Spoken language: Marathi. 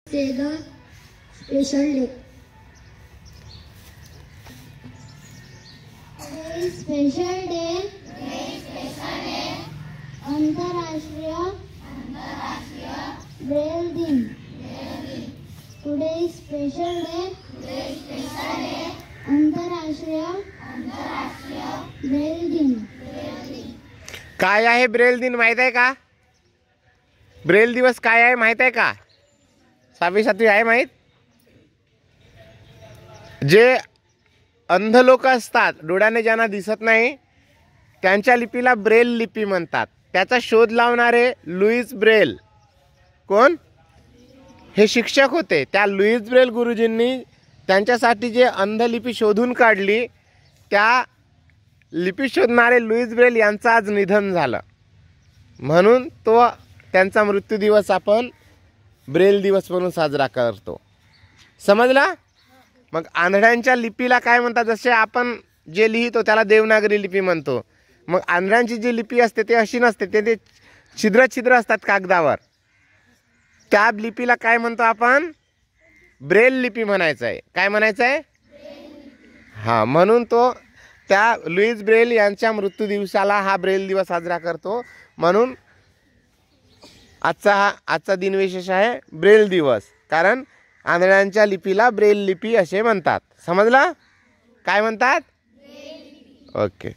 Say the special day. Today is special day. अंतरराष्ट्रीय ब्रेल दिन. Today is special day. अंतरराष्ट्रीय ब्रेल दिन. काय आहे ब्रेल दिन माहित आहे का? ब्रेल दिवस काय आहे माहित आहे का? 6वी 7वी आहे माहित? जे अंध लोक असतात, डोळ्याने ज्यांना दिसत नाही, त्यांच्या लिपीला ब्रेल लिपी म्हणतात. त्याचा शोध लावणारे लुईस ब्रेल कोण? हे शिक्षक होते. त्या लुईस ब्रेल गुरुजींनी त्यांच्यासाठी जे अंध लिपी शोधून काढली, त्या लिपी शोधणारे लुईस ब्रेल यांचं आज निधन झालं. म्हणून तो त्यांचा मृत्यू दिवस आपण ब्रेल दिवस म्हणून साजरा करतो. समजला? मग आंधळ्यांच्या लिपीला काय म्हणतात? जसे आपण जे लिहितो त्याला देवनागरी लिपी म्हणतो. मग आंधळ्यांची जी लिपी असते ते अशी नसते, ते छिद्र छिद्र असतात कागदावर. त्या लिपीला काय म्हणतो आपण? ब्रेल लिपी म्हणायचं आहे. काय म्हणायचं आहे? हां, म्हणून तो त्या लुईस ब्रेल यांच्या मृत्यू दिवसाला हा ब्रेल दिवस साजरा करतो. म्हणून आजचा दिन विशेष आहे ब्रेल दिवस, कारण आंधळ्यांच्या लिपीला ब्रेल लिपी असे म्हणतात. समजला? काय म्हणतात? ओके.